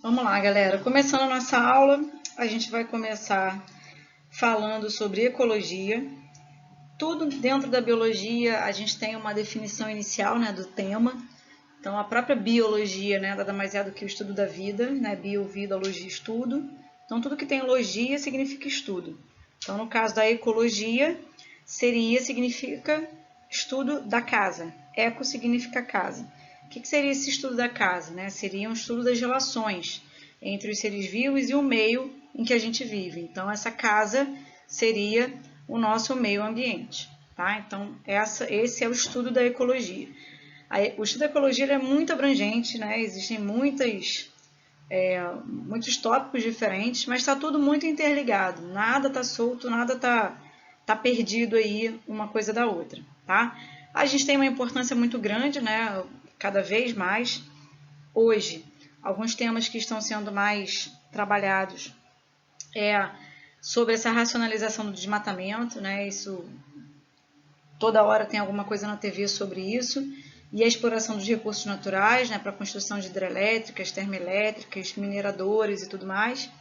Vamos lá, galera. Começando a nossa aula, a gente vai começar falando sobre ecologia. Tudo dentro da biologia, a gente tem uma definição inicial, né, do tema. Então, a própria biologia, né, nada mais é do que o estudo da vida, né, bio, vida, logia, estudo. Então, tudo que tem logia significa estudo. Então, no caso da ecologia, significa estudo da casa. Eco significa casa. O que seria esse estudo da casa? Né? Seria um estudo das relações entre os seres vivos e o meio em que a gente vive. Então, essa casa seria o nosso meio ambiente. Tá? Então, esse é o estudo da ecologia. O estudo da ecologia é muito abrangente, né? Existem muitos tópicos diferentes, mas está tudo muito interligado. Nada está solto, nada está perdido aí uma coisa da outra. Tá? A gente tem uma importância muito grande, né? Cada vez mais. Hoje, alguns temas que estão sendo mais trabalhados sobre essa racionalização do desmatamento, né? Isso, toda hora tem alguma coisa na TV sobre isso, e a exploração dos recursos naturais, né? Para a construção de hidrelétricas, termoelétricas, mineradores e tudo mais.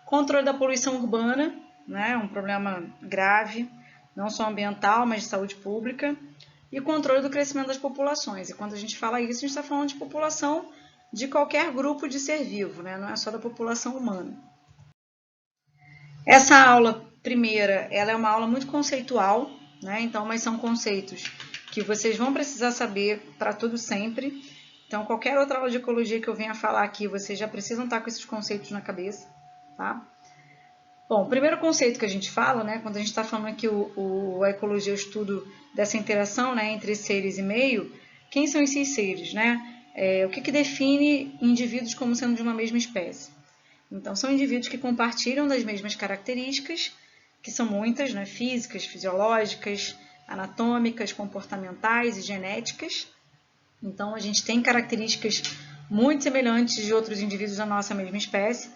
Controle da poluição urbana, né? Um problema grave, não só ambiental, mas de saúde pública. E controle do crescimento das populações. E quando a gente fala isso, a gente está falando de população de qualquer grupo de ser vivo, né? Não é só da população humana. Essa aula primeira, ela é uma aula muito conceitual, né? Então, mas são conceitos que vocês vão precisar saber para tudo sempre. Então, qualquer outra aula de ecologia que eu venha falar aqui, vocês já precisam estar com esses conceitos na cabeça, tá? Bom, o primeiro conceito que a gente fala, né, quando a gente está falando aqui a ecologia, o estudo dessa interação, né, entre seres e meio, quem são esses seres, né? O que define indivíduos como sendo de uma mesma espécie? Então, são indivíduos que compartilham das mesmas características, que são muitas, né, físicas, fisiológicas, anatômicas, comportamentais e genéticas. Então, a gente tem características muito semelhantes de outros indivíduos da nossa mesma espécie.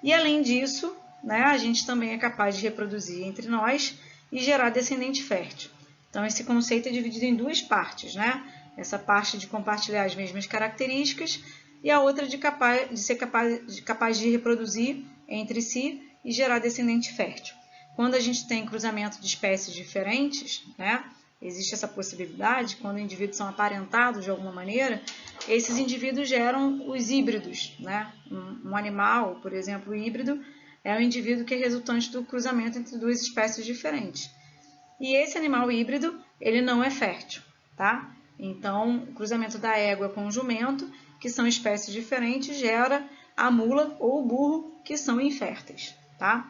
E, além disso, né, a gente também é capaz de reproduzir entre nós e gerar descendente fértil. Então, esse conceito é dividido em duas partes, né? Essa parte de compartilhar as mesmas características e a outra de ser capaz de reproduzir entre si e gerar descendente fértil. Quando a gente tem cruzamento de espécies diferentes, né, existe essa possibilidade, quando indivíduos são aparentados de alguma maneira, esses indivíduos geram os híbridos, né? Um animal, por exemplo, híbrido, é um indivíduo que é resultante do cruzamento entre duas espécies diferentes. E esse animal híbrido, ele não é fértil, tá? Então, o cruzamento da égua com o jumento, que são espécies diferentes, gera a mula ou o burro, que são inférteis, tá?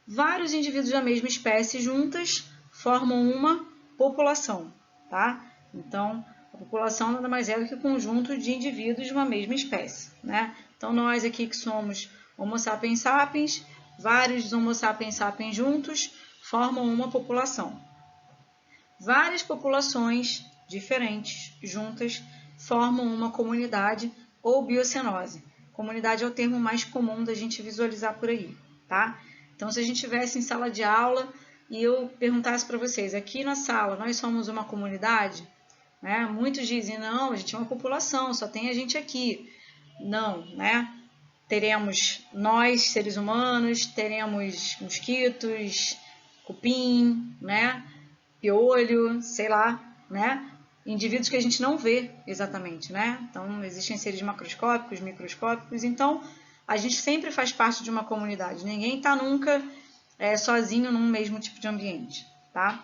Vários indivíduos da mesma espécie juntas formam uma população, tá? Então, a população nada mais é do que o conjunto de indivíduos de uma mesma espécie, né? Então, nós aqui que somos Homo sapiens sapiens, vários Homo sapiens sapiens juntos formam uma população. Várias populações diferentes juntas formam uma comunidade ou biocenose. Comunidade é o termo mais comum da gente visualizar por aí, tá? Então, se a gente estivesse em sala de aula e eu perguntasse para vocês, aqui na sala nós somos uma comunidade, né? Muitos dizem, não, a gente é uma população, só tem a gente aqui. Não, né? Teremos nós, seres humanos, teremos mosquitos, cupim, né? Piolho, sei lá, né? Indivíduos que a gente não vê exatamente, né? Então, existem seres macroscópicos, microscópicos, então a gente sempre faz parte de uma comunidade. Ninguém está nunca sozinho num mesmo tipo de ambiente, tá?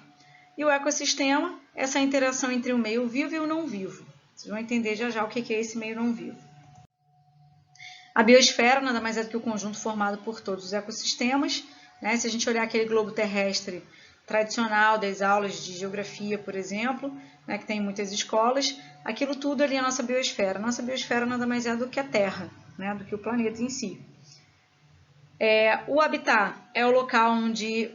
E o ecossistema, essa interação entre o meio vivo e o não vivo. Vocês vão entender já já o que é esse meio não vivo. A biosfera nada mais é do que o conjunto formado por todos os ecossistemas, né? Se a gente olhar aquele globo terrestre tradicional das aulas de geografia, por exemplo, né, que tem em muitas escolas, aquilo tudo ali é a nossa biosfera. Nossa biosfera nada mais é do que a Terra, né, do que o planeta em si. O habitat é o local onde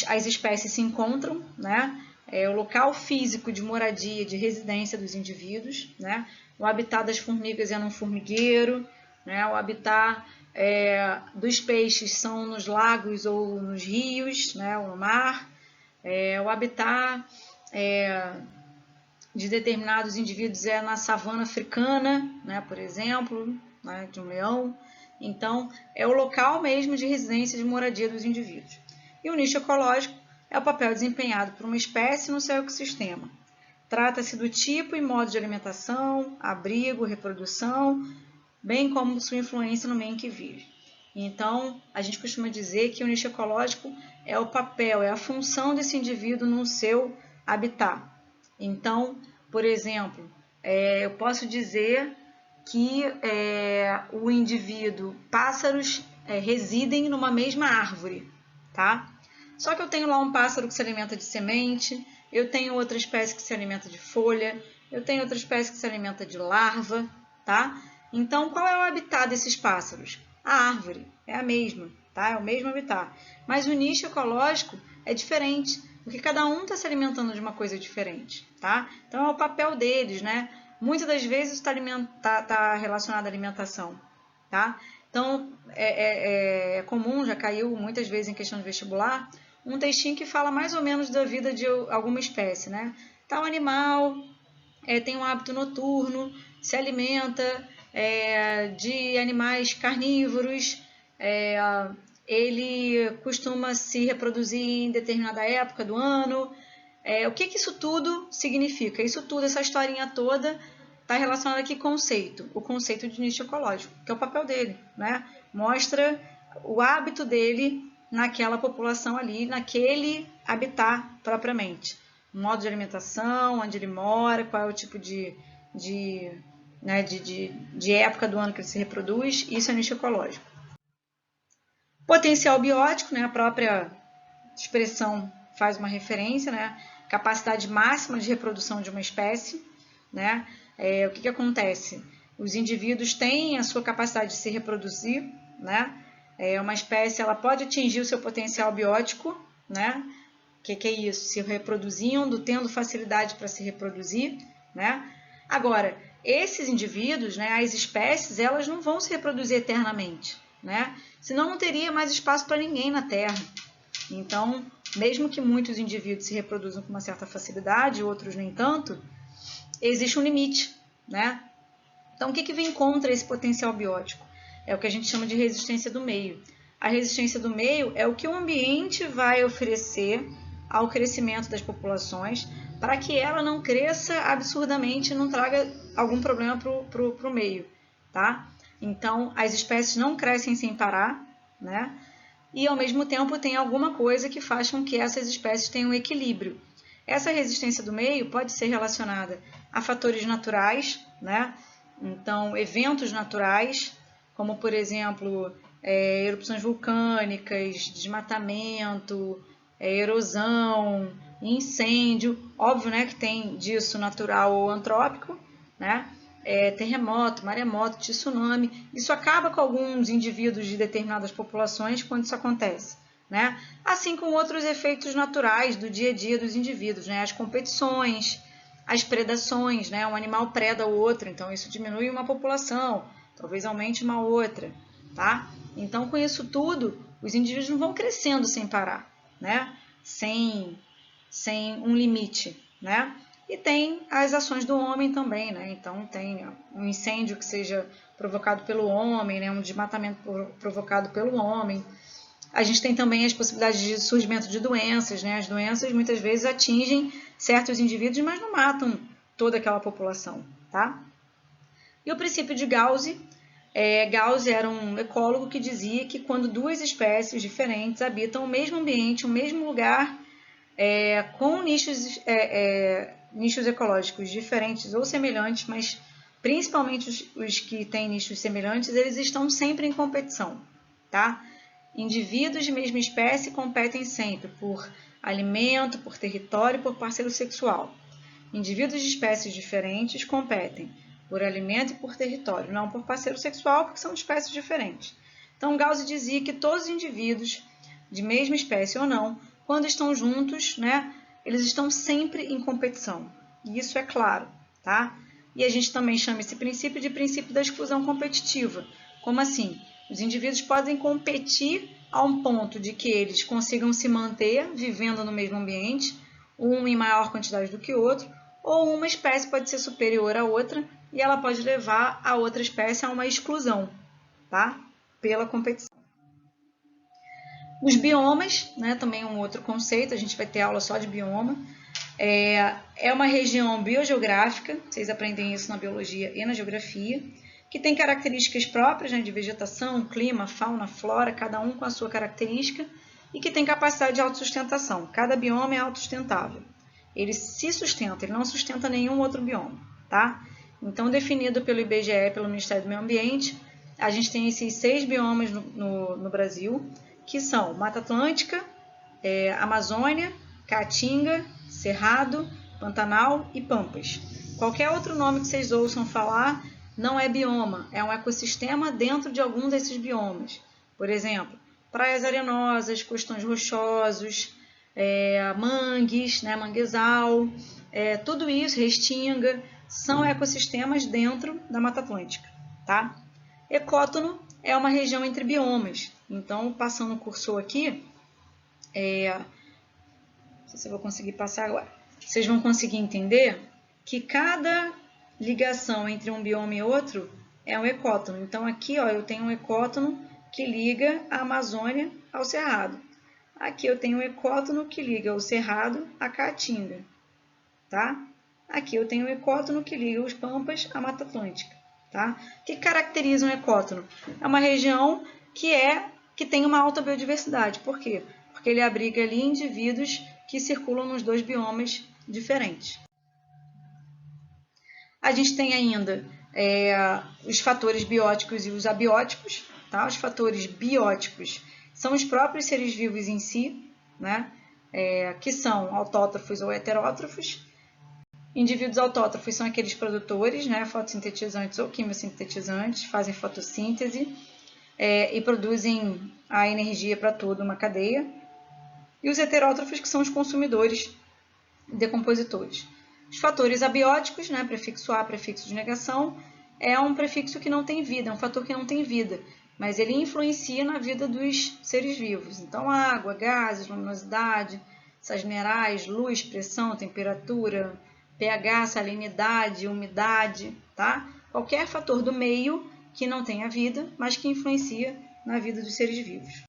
as espécies se encontram, né? É o local físico de moradia, de residência dos indivíduos, né? O habitat das formigas é num formigueiro, né? O habitat dos peixes são nos lagos ou nos rios, né? Ou no mar. O habitat de determinados indivíduos é na savana africana, né? Por exemplo, né? De um leão. Então, é o local mesmo de residência de moradia dos indivíduos. E o nicho ecológico é o papel desempenhado por uma espécie no seu ecossistema. Trata-se do tipo e modo de alimentação, abrigo, reprodução, bem como sua influência no meio em que vive. Então, a gente costuma dizer que o nicho ecológico é o papel, é a função desse indivíduo no seu habitat. Então, por exemplo, eu posso dizer que o indivíduo, pássaros residem numa mesma árvore, tá? Só que eu tenho lá um pássaro que se alimenta de semente, eu tenho outra espécie que se alimenta de folha, eu tenho outra espécie que se alimenta de larva, tá? Então, qual é o habitat desses pássaros? A árvore é a mesma, tá? É o mesmo habitat. Mas o nicho ecológico é diferente, porque cada um está se alimentando de uma coisa diferente, tá? Então, é o papel deles, né? Muitas das vezes está relacionado à alimentação, tá? Então, é comum, já caiu muitas vezes em questão de vestibular, um textinho que fala mais ou menos da vida de alguma espécie, né? Tal animal tem um hábito noturno, se alimenta de animais carnívoros, ele costuma se reproduzir em determinada época do ano. O que isso tudo significa? Isso tudo, essa historinha toda, está relacionada aqui com o conceito de nicho ecológico, que é o papel dele, né? Mostra o hábito dele naquela população ali, naquele habitat propriamente. O modo de alimentação, onde ele mora, qual é o tipo de época do ano que ele se reproduz, isso é nicho ecológico. Potencial biótico, né, a própria expressão faz uma referência, né, capacidade máxima de reprodução de uma espécie, né, o que acontece? Os indivíduos têm a sua capacidade de se reproduzir, né, uma espécie ela pode atingir o seu potencial biótico, né, que é isso? Se reproduzindo, tendo facilidade para se reproduzir, né? Agora, esses indivíduos, né, as espécies, elas não vão se reproduzir eternamente, né? Senão não teria mais espaço para ninguém na Terra. Então, mesmo que muitos indivíduos se reproduzam com uma certa facilidade, outros nem tanto, existe um limite, né? Então, o que vem contra esse potencial biótico? É o que a gente chama de resistência do meio. A resistência do meio é o que o ambiente vai oferecer ao crescimento das populações para que ela não cresça absurdamente e não traga algum problema para o meio, tá? Então, as espécies não crescem sem parar, né? E, ao mesmo tempo, tem alguma coisa que faz com que essas espécies tenham um equilíbrio. Essa resistência do meio pode ser relacionada a fatores naturais, né? Então, eventos naturais, como, por exemplo, erupções vulcânicas, desmatamento, erosão, incêndio. Óbvio, né, que tem disso natural ou antrópico, né? Terremoto, maremoto, tsunami. Isso acaba com alguns indivíduos de determinadas populações quando isso acontece, né? Assim como outros efeitos naturais do dia a dia dos indivíduos, né? As competições, as predações, né? Um animal preda o outro, então isso diminui uma população, talvez aumente uma outra, tá? Então, com isso tudo, os indivíduos não vão crescendo sem parar, né? Sem um limite, né? E tem as ações do homem também, né? Então, tem um incêndio que seja provocado pelo homem, né? Um desmatamento provocado pelo homem. A gente tem também as possibilidades de surgimento de doenças, né? As doenças muitas vezes atingem certos indivíduos, mas não matam toda aquela população, tá? E o princípio de Gauss, Gauss era um ecólogo que dizia que quando duas espécies diferentes habitam o mesmo ambiente, o mesmo lugar, com nichos ecológicos diferentes ou semelhantes, mas principalmente os que têm nichos semelhantes, eles estão sempre em competição, tá? Indivíduos de mesma espécie competem sempre por alimento, por território e por parceiro sexual. Indivíduos de espécies diferentes competem por alimento e por território, não por parceiro sexual, porque são de espécies diferentes. Então, Gauss dizia que todos os indivíduos, de mesma espécie ou não, quando estão juntos, né, eles estão sempre em competição. E isso é claro, tá? E a gente também chama esse princípio de princípio da exclusão competitiva. Como assim? Os indivíduos podem competir a um ponto de que eles consigam se manter vivendo no mesmo ambiente, um em maior quantidade do que o outro, ou uma espécie pode ser superior à outra e ela pode levar a outra espécie a uma exclusão, tá? pela competição. Os biomas, né, também é um outro conceito, a gente vai ter aula só de bioma. É uma região biogeográfica, vocês aprendem isso na biologia e na geografia, que tem características próprias, né, de vegetação, clima, fauna, flora, cada um com a sua característica, e que tem capacidade de autossustentação. Cada bioma é autossustentável. Ele se sustenta, ele não sustenta nenhum outro bioma, tá? Então, definido pelo IBGE, pelo Ministério do Meio Ambiente, a gente tem esses 6 biomas no Brasil, que são Mata Atlântica, Amazônia, Caatinga, Cerrado, Pantanal e Pampas. Qualquer outro nome que vocês ouçam falar não é bioma, é um ecossistema dentro de algum desses biomas. Por exemplo, praias arenosas, costões rochosos, mangues, né, manguezal, tudo isso, restinga, são ecossistemas dentro da Mata Atlântica, tá? Ecótono é uma região entre biomas. Então, passando o cursor aqui, não sei se eu vou conseguir passar agora. Vocês vão conseguir entender que cada ligação entre um bioma e outro é um ecótono. Então, aqui ó, eu tenho um ecótono que liga a Amazônia ao Cerrado. Aqui eu tenho um ecótono que liga o Cerrado à Caatinga. Tá? Aqui eu tenho um ecótono que liga os Pampas à Mata Atlântica. Tá? O que caracteriza um ecótono? É uma região que tem uma alta biodiversidade. Por quê? Porque ele abriga ali indivíduos que circulam nos 2 biomas diferentes. A gente tem ainda os fatores bióticos e os abióticos. Tá? Os fatores bióticos são os próprios seres vivos em si, né? Que são autótrofos ou heterótrofos. Indivíduos autótrofos são aqueles produtores, né? Fotossintetizantes ou quimiosintetizantes, fazem fotossíntese e produzem a energia para toda uma cadeia. E os heterótrofos, que são os consumidores decompositores. Os fatores abióticos, né, prefixo A, prefixo de negação, é um prefixo que não tem vida, é um fator que não tem vida, mas ele influencia na vida dos seres vivos. Então, água, gases, luminosidade, sais minerais, luz, pressão, temperatura, pH, salinidade, umidade, tá? Qualquer fator do meio que não tenha vida, mas que influencia na vida dos seres vivos.